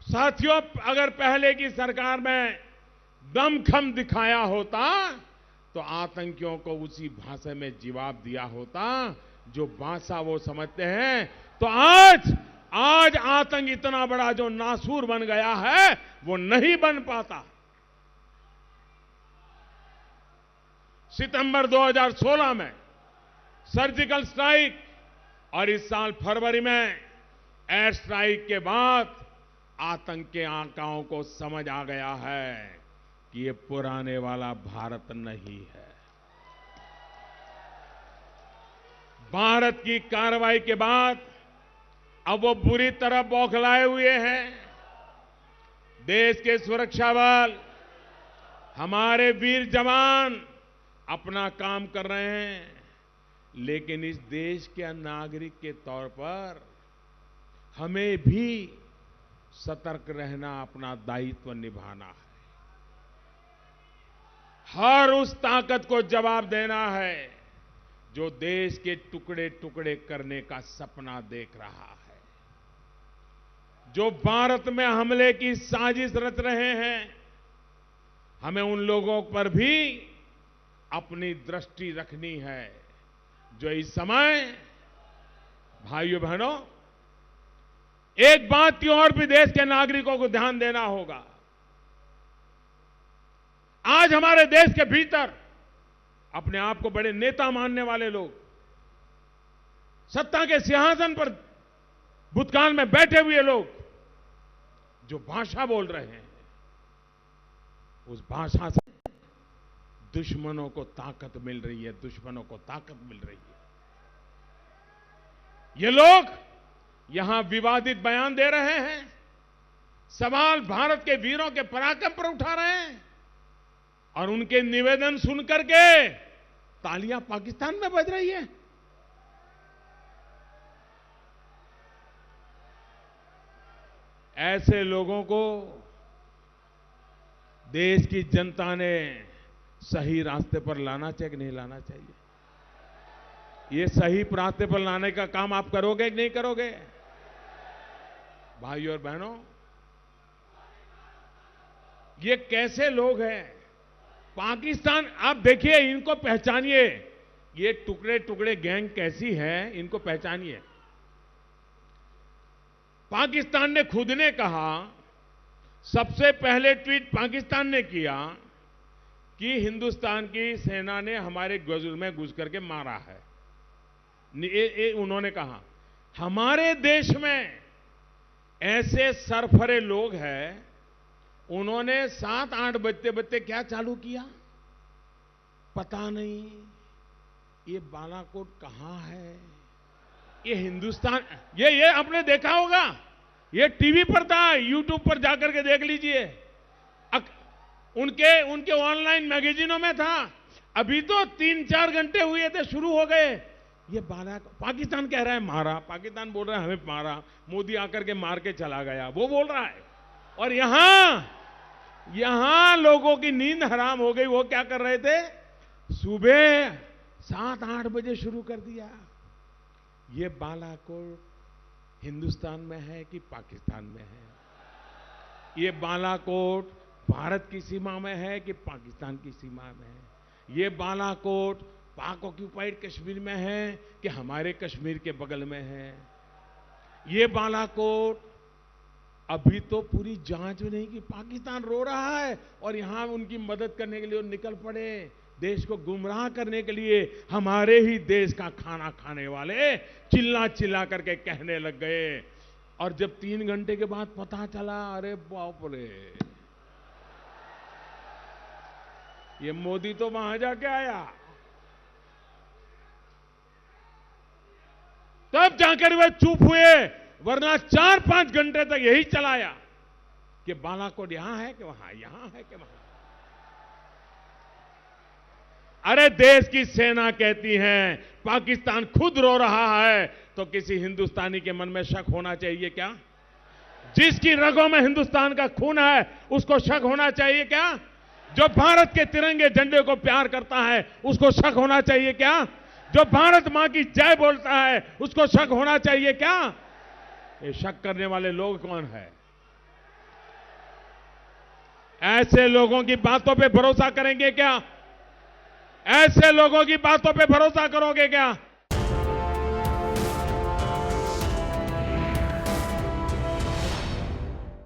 साथियों, अगर पहले की सरकार में दमखम दिखाया होता तो आतंकियों को उसी भाषा में जवाब दिया होता जो भाषा वो समझते हैं। तो आज आतंक इतना बड़ा जो नासूर बन गया है वो नहीं बन पाता। सितंबर 2016 में सर्जिकल स्ट्राइक और इस साल फरवरी में एयर स्ट्राइक के बाद आतंक के आंकड़ों को समझ आ गया है कि ये पुराने वाला भारत नहीं है। भारत की कार्रवाई के बाद अब वो बुरी तरह बौखलाए हुए हैं। देश के सुरक्षा बल, हमारे वीर जवान अपना काम कर रहे हैं, लेकिन इस देश के नागरिक के तौर पर हमें भी सतर्क रहना, अपना दायित्व निभाना है। हर उस ताकत को जवाब देना है जो देश के टुकड़े टुकड़े करने का सपना देख रहा है, जो भारत में हमले की साजिश रच रहे हैं। हमें उन लोगों पर भी अपनी दृष्टि रखनी है जो इस समय, भाइयों बहनों, एक बात की और भी देश के नागरिकों को ध्यान देना होगा। आज हमारे देश के भीतर अपने आप को बड़े नेता मानने वाले लोग सत्ता के सिंहासन पर भूतकाल में बैठे हुए लोग जो भाषा बोल रहे हैं, उस भाषा से दुश्मनों को ताकत मिल रही है, दुश्मनों को ताकत मिल रही है। ये लोग यहां विवादित बयान दे रहे हैं, सवाल भारत के वीरों के पराक्रम पर उठा रहे हैं और उनके निवेदन सुनकर के तालियां पाकिस्तान में बज रही है। ऐसे लोगों को देश की जनता ने सही रास्ते पर लाना चाहिए कि नहीं लाना चाहिए? ये सही रास्ते पर लाने का काम आप करोगे कि नहीं करोगे? भाइयों और बहनों, ये कैसे लोग हैं? पाकिस्तान, आप देखिए, इनको पहचानिए। ये टुकड़े टुकड़े गैंग कैसी है, इनको पहचानिए। पाकिस्तान ने खुद ने कहा, सबसे पहले ट्वीट पाकिस्तान ने किया कि हिंदुस्तान की सेना ने हमारे गजुल में घुस करके मारा है। उन्होंने कहा हमारे देश में ऐसे सरफरे लोग हैं, उन्होंने 7-8 बजते बजते क्या चालू किया पता नहीं। ये बालाकोट कहां है? ये हिंदुस्तान, ये आपने देखा होगा, ये टीवी पर था, यूट्यूब पर जाकर के देख लीजिए, उनके ऑनलाइन मैगजीनों में था। अभी तो 3-4 घंटे हुए थे, शुरू हो गए। ये पाकिस्तान कह रहा है मारा, पाकिस्तान बोल रहा है हमें मारा, मोदी आकर के मार के चला गया, वो बोल रहा है। और यहां लोगों की नींद हराम हो गई। वो क्या कर रहे थे? सुबह 7-8 बजे शुरू कर दिया। ये बालाकोट हिंदुस्तान में है कि पाकिस्तान में है? ये बालाकोट भारत की सीमा में है कि पाकिस्तान की सीमा में है? ये बालाकोट पाक ऑक्यूपाइड कश्मीर में है कि हमारे कश्मीर के बगल में है? ये बालाकोट अभी तो पूरी जांच नहीं की, पाकिस्तान रो रहा है और यहां उनकी मदद करने के लिए निकल पड़े, देश को गुमराह करने के लिए। हमारे ही देश का खाना खाने वाले चिल्ला चिल्ला करके कहने लग गए। और जब 3 घंटे के बाद पता चला, अरे बाप रे, ये मोदी तो वहां जाके आया, तब जाकर वे चुप हुए, वरना 4-5 घंटे तक यही चलाया कि बालाकोट यहां है कि वहां, यहां है कि वहां। अरे देश की सेना कहती है पाकिस्तान खुद रो रहा है, तो किसी हिंदुस्तानी के मन में शक होना चाहिए क्या? जिसकी रगों में हिंदुस्तान का खून है उसको शक होना चाहिए क्या? जो भारत के तिरंगे झंडे को प्यार करता है उसको शक होना चाहिए क्या? जो भारत मां की जय बोलता है उसको शक होना चाहिए क्या? ये शक करने वाले लोग कौन है? ऐसे लोगों की बातों पे भरोसा करेंगे क्या? ऐसे लोगों की बातों पे भरोसा करोगे क्या?